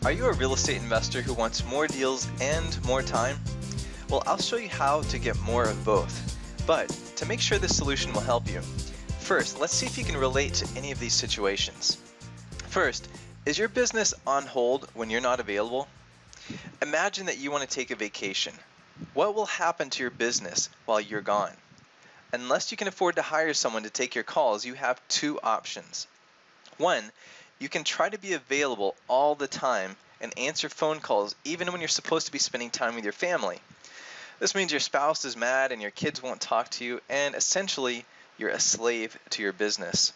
Are you a real estate investor who wants more deals and more time? Well, I'll show you how to get more of both. But to make sure this solution will help you, first, let's see if you can relate to any of these situations. First, is your business on hold when you're not available? Imagine that you want to take a vacation. What will happen to your business while you're gone? Unless you can afford to hire someone to take your calls, you have two options. One, you can try to be available all the time and answer phone calls even when you're supposed to be spending time with your family. This means your spouse is mad and your kids won't talk to you, and essentially you're a slave to your business.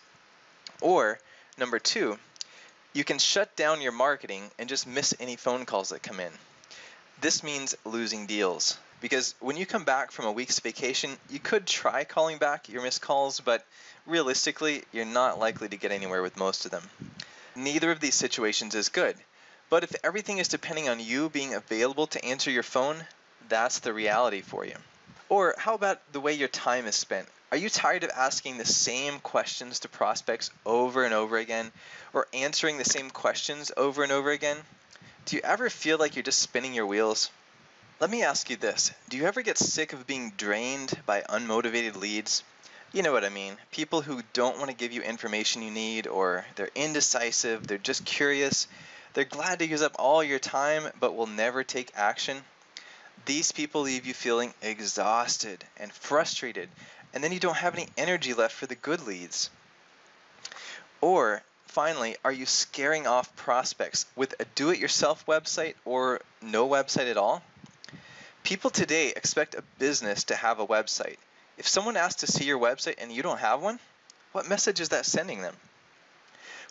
Or, number two, you can shut down your marketing and just miss any phone calls that come in. This means losing deals, because when you come back from a week's vacation, you could try calling back your missed calls, but realistically, you're not likely to get anywhere with most of them. Neither of these situations is good, but if everything is depending on you being available to answer your phone, that's the reality for you. Or how about the way your time is spent? Are you tired of asking the same questions to prospects over and over again, or answering the same questions over and over again? Do you ever feel like you're just spinning your wheels? Let me ask you this. Do you ever get sick of being drained by unmotivated leads? You know what I mean. People who don't want to give you information you need, or they're indecisive, they're just curious, they're glad to use up all your time but will never take action. These people leave you feeling exhausted and frustrated, and then you don't have any energy left for the good leads. Or finally, are you scaring off prospects with a do-it-yourself website or no website at all? People today expect a business to have a website. If someone asks to see your website and you don't have one, what message is that sending them?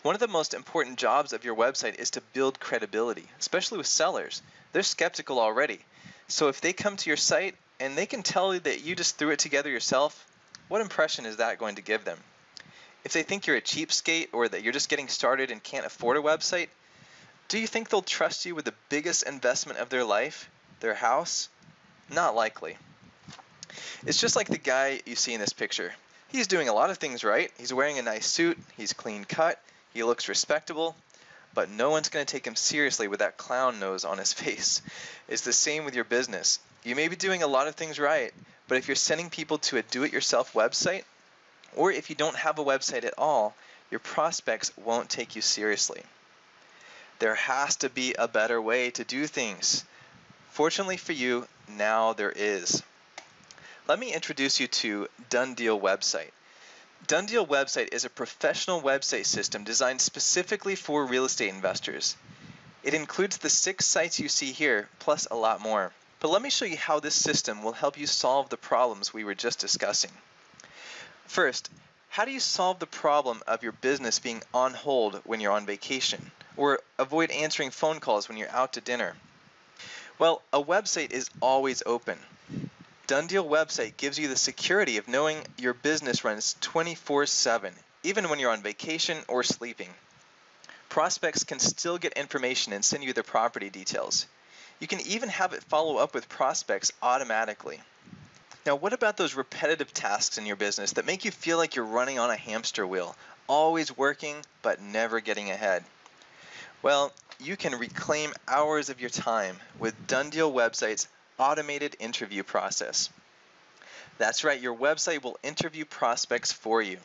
One of the most important jobs of your website is to build credibility, especially with sellers. They're skeptical already. So if they come to your site and they can tell you that you just threw it together yourself, what impression is that going to give them? If they think you're a cheapskate or that you're just getting started and can't afford a website, do you think they'll trust you with the biggest investment of their life, their house? Not likely. It's just like the guy you see in this picture. He's doing a lot of things right. He's wearing a nice suit, he's clean cut, he looks respectable, but no one's going to take him seriously with that clown nose on his face. It's the same with your business. You may be doing a lot of things right, but if you're sending people to a do-it-yourself website, or if you don't have a website at all, your prospects won't take you seriously. There has to be a better way to do things. Fortunately for you, now there is. Let me introduce you to Done Deal Website. Done Deal Website is a professional website system designed specifically for real estate investors. It includes the 6 sites you see here, plus a lot more. But let me show you how this system will help you solve the problems we were just discussing. First, how do you solve the problem of your business being on hold when you're on vacation, or avoid answering phone calls when you're out to dinner? Well, a website is always open. Done Deal Website gives you the security of knowing your business runs 24/7, even when you're on vacation or sleeping. Prospects can still get information and send you their property details. You can even have it follow up with prospects automatically. Now, what about those repetitive tasks in your business that make you feel like you're running on a hamster wheel, always working but never getting ahead? Well, you can reclaim hours of your time with Done Deal Website's automated interview process. That's right, your website will interview prospects for you.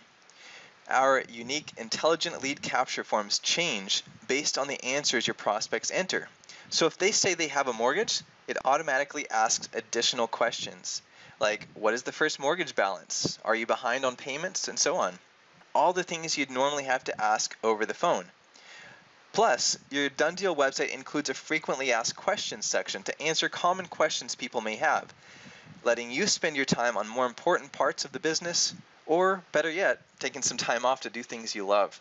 Our unique intelligent lead capture forms change based on the answers your prospects enter. So if they say they have a mortgage, it automatically asks additional questions, like what is the first mortgage balance? Are you behind on payments? And so on. All the things you'd normally have to ask over the phone. Plus, your Done Deal website includes a frequently asked questions section to answer common questions people may have, letting you spend your time on more important parts of the business, or better yet, taking some time off to do things you love.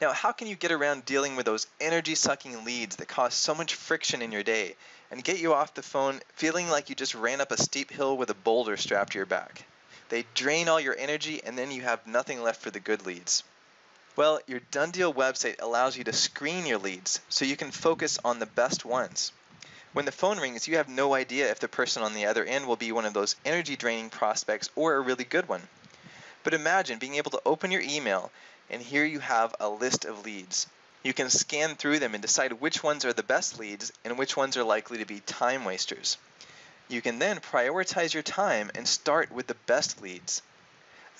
Now, how can you get around dealing with those energy-sucking leads that cause so much friction in your day and get you off the phone feeling like you just ran up a steep hill with a boulder strapped to your back? They drain all your energy and then you have nothing left for the good leads. Well, your Done Deal website allows you to screen your leads so you can focus on the best ones. When the phone rings, you have no idea if the person on the other end will be one of those energy-draining prospects or a really good one. But imagine being able to open your email and here you have a list of leads. You can scan through them and decide which ones are the best leads and which ones are likely to be time wasters. You can then prioritize your time and start with the best leads.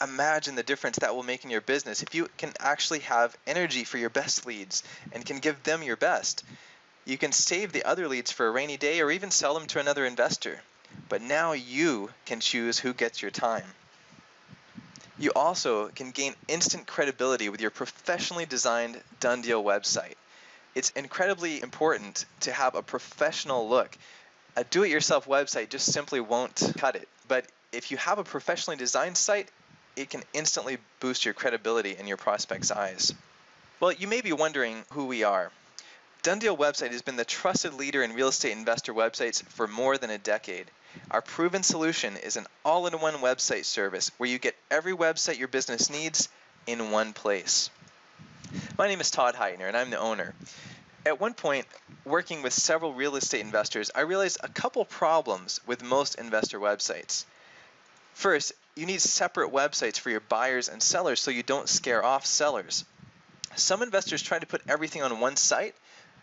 Imagine the difference that will make in your business if you can actually have energy for your best leads and can give them your best. You can save the other leads for a rainy day or even sell them to another investor. But now you can choose who gets your time. You also can gain instant credibility with your professionally designed Done Deal website. It's incredibly important to have a professional look. A do-it-yourself website just simply won't cut it. But if you have a professionally designed site, it can instantly boost your credibility in your prospects' eyes. Well, you may be wondering who we are. Done Deal website has been the trusted leader in real estate investor websites for more than a decade. Our proven solution is an all-in-one website service where you get every website your business needs in one place. My name is Todd Heitner and I'm the owner. At one point, working with several real estate investors, I realized a couple problems with most investor websites. First, you need separate websites for your buyers and sellers so you don't scare off sellers. Some investors try to put everything on one site,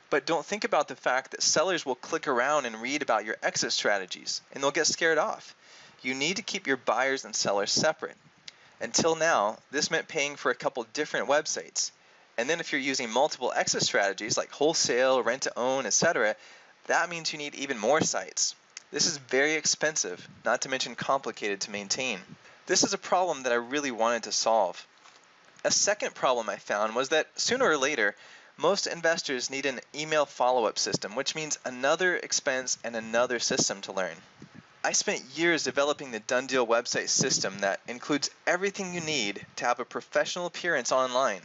but don't think about the fact that sellers will click around and read about your exit strategies, and they'll get scared off. You need to keep your buyers and sellers separate. Until now, this meant paying for a couple different websites. And then if you're using multiple exit strategies like wholesale, rent-to-own, etc., that means you need even more sites. This is very expensive, not to mention complicated to maintain. This is a problem that I really wanted to solve. A second problem I found was that sooner or later, most investors need an email follow-up system, which means another expense and another system to learn. I spent years developing the Done Deal website system that includes everything you need to have a professional appearance online.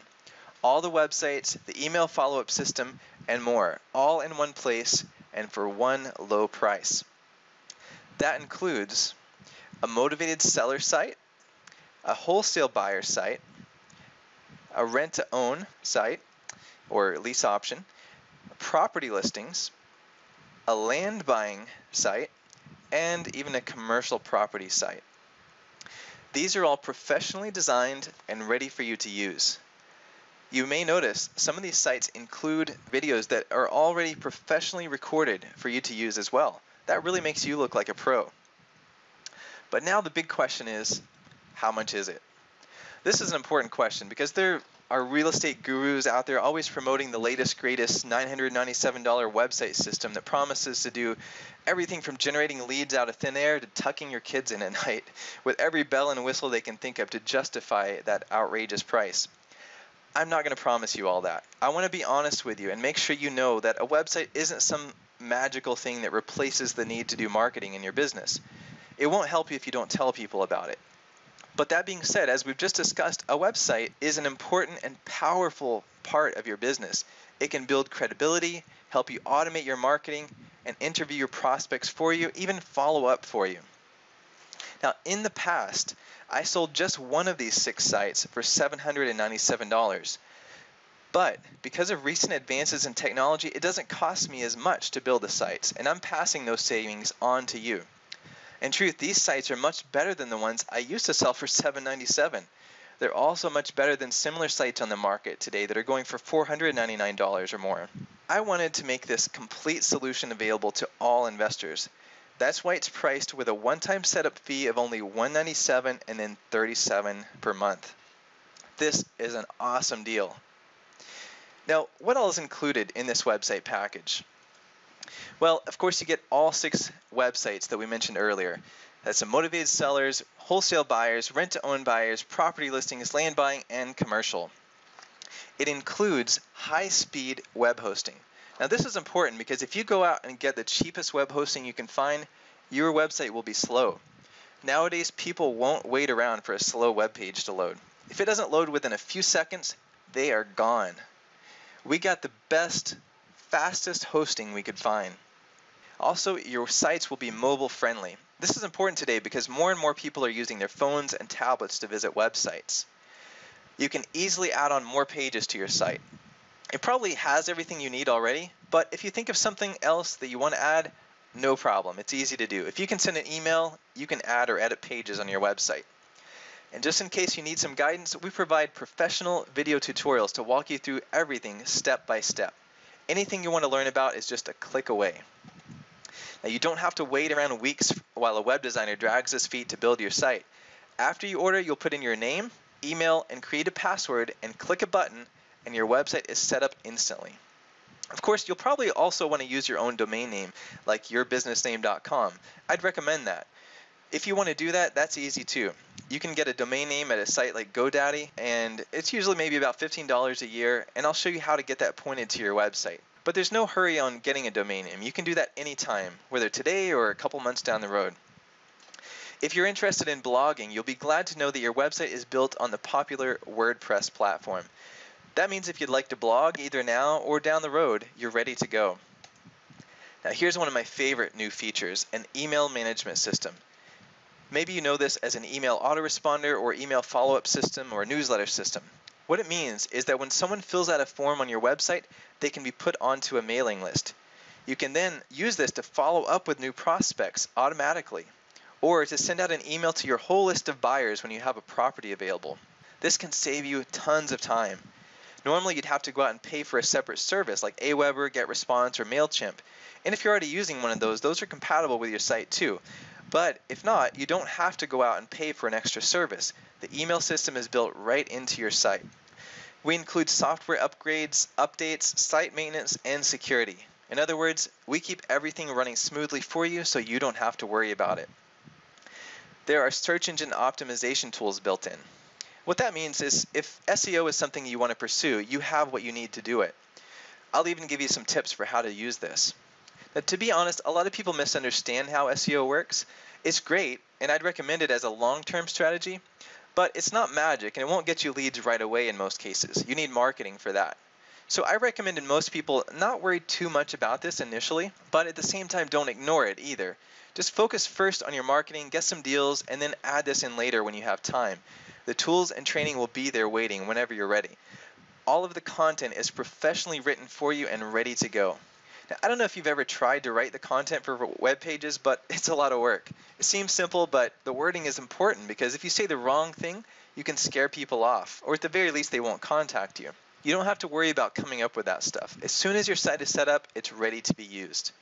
All the websites, the email follow-up system, and more, all in one place and for one low price. That includes a motivated seller site, a wholesale buyer site, a rent-to-own site or lease option, property listings, a land buying site, and even a commercial property site. These are all professionally designed and ready for you to use. You may notice some of these sites include videos that are already professionally recorded for you to use as well. That really makes you look like a pro. But now the big question is, how much is it? This is an important question because there are real estate gurus out there always promoting the latest, greatest $997 website system that promises to do everything from generating leads out of thin air to tucking your kids in at night with every bell and whistle they can think of to justify that outrageous price. I'm not going to promise you all that. I want to be honest with you and make sure you know that a website isn't some magical thing that replaces the need to do marketing in your business. It won't help you if you don't tell people about it. But that being said, as we've just discussed, a website is an important and powerful part of your business. It can build credibility, help you automate your marketing, and interview your prospects for you, even follow up for you. Now, in the past, I sold just one of these 6 sites for $797. But because of recent advances in technology, it doesn't cost me as much to build the sites, and I'm passing those savings on to you. In truth, these sites are much better than the ones I used to sell for $797. They're also much better than similar sites on the market today that are going for $499 or more. I wanted to make this complete solution available to all investors. That's why it's priced with a one-time setup fee of only $197 and then $37 per month. This is an awesome deal. Now, what all is included in this website package? Well, of course, you get all 6 websites that we mentioned earlier. That's the motivated sellers, wholesale buyers, rent-to-own buyers, property listings, land buying, and commercial. It includes high-speed web hosting. Now, this is important because if you go out and get the cheapest web hosting you can find, your website will be slow. Nowadays, people won't wait around for a slow web page to load. If it doesn't load within a few seconds, they are gone. We got the best, fastest hosting we could find. Also, your sites will be mobile friendly. This is important today because more and more people are using their phones and tablets to visit websites. You can easily add on more pages to your site. It probably has everything you need already, but if you think of something else that you want to add, no problem. It's easy to do. If you can send an email, you can add or edit pages on your website. And just in case you need some guidance, we provide professional video tutorials to walk you through everything step by step. Anything you want to learn about is just a click away. Now, you don't have to wait around weeks while a web designer drags his feet to build your site. After you order, you'll put in your name, email, and create a password and click a button, and your website is set up instantly. Of course, you'll probably also want to use your own domain name, like yourbusinessname.com. I'd recommend that. If you want to do that, that's easy too. You can get a domain name at a site like GoDaddy, and it's usually maybe about $15 a year, and I'll show you how to get that pointed to your website. But there's no hurry on getting a domain name. You can do that anytime, whether today or a couple months down the road. If you're interested in blogging, you'll be glad to know that your website is built on the popular WordPress platform. That means if you'd like to blog either now or down the road, you're ready to go. Now here's one of my favorite new features, an email management system. Maybe you know this as an email autoresponder or email follow-up system or newsletter system. What it means is that when someone fills out a form on your website, they can be put onto a mailing list. You can then use this to follow up with new prospects automatically, or to send out an email to your whole list of buyers when you have a property available. This can save you tons of time. Normally you'd have to go out and pay for a separate service like Aweber, GetResponse, or MailChimp. And if you're already using one of those are compatible with your site too. But if not, you don't have to go out and pay for an extra service. The email system is built right into your site. We include software upgrades, updates, site maintenance, and security. In other words, we keep everything running smoothly for you so you don't have to worry about it. There are search engine optimization tools built in. What that means is if SEO is something you want to pursue, you have what you need to do it. I'll even give you some tips for how to use this. Now, to be honest, a lot of people misunderstand how SEO works. It's great, and I'd recommend it as a long-term strategy, but it's not magic, and it won't get you leads right away in most cases. You need marketing for that. So I recommend most people not worry too much about this initially, but at the same time, don't ignore it either. Just focus first on your marketing, get some deals, and then add this in later when you have time. The tools and training will be there waiting whenever you're ready. All of the content is professionally written for you and ready to go. Now, I don't know if you've ever tried to write the content for web pages, but it's a lot of work. It seems simple, but the wording is important because if you say the wrong thing, you can scare people off, or at the very least, they won't contact you. You don't have to worry about coming up with that stuff. As soon as your site is set up, it's ready to be used.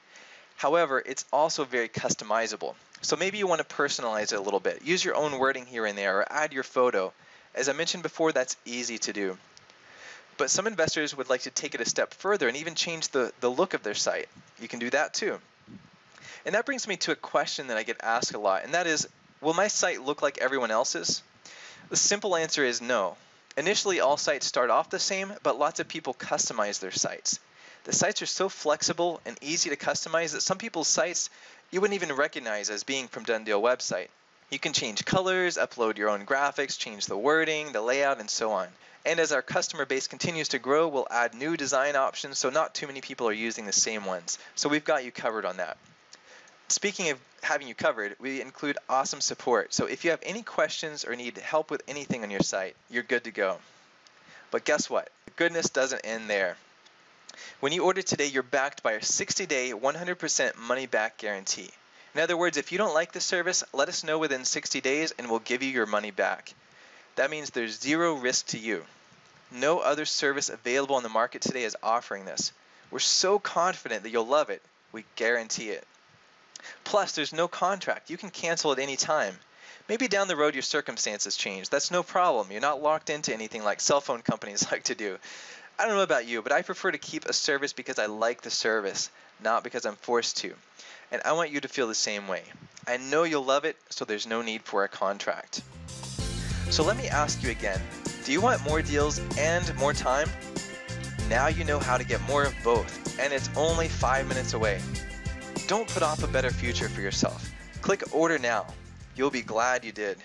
However, it's also very customizable. So maybe you want to personalize it a little bit. Use your own wording here and there, or add your photo. As I mentioned before, that's easy to do. But some investors would like to take it a step further and even change the look of their site. You can do that too. And that brings me to a question that I get asked a lot, and that is, will my site look like everyone else's? The simple answer is no. Initially, all sites start off the same, but lots of people customize their sites. The sites are so flexible and easy to customize that some people's sites you wouldn't even recognize as being from Done Deal website. You can change colors, upload your own graphics, change the wording, the layout, and so on. And as our customer base continues to grow, we'll add new design options so not too many people are using the same ones. So we've got you covered on that. Speaking of having you covered, we include awesome support. So if you have any questions or need help with anything on your site, you're good to go. But guess what? The goodness doesn't end there. When you order today, you're backed by our 60-day, 100% money-back guarantee. In other words, if you don't like the service, let us know within 60 days and we'll give you your money back. That means there's zero risk to you. No other service available on the market today is offering this. We're so confident that you'll love it. We guarantee it. Plus, there's no contract. You can cancel at any time. Maybe down the road your circumstances change. That's no problem. You're not locked into anything like cell phone companies like to do. I don't know about you, but I prefer to keep a service because I like the service, not because I'm forced to. And I want you to feel the same way. I know you'll love it, so there's no need for a contract. So let me ask you again, do you want more deals and more time? Now you know how to get more of both, and it's only 5 minutes away. Don't put off a better future for yourself. Click order now. You'll be glad you did.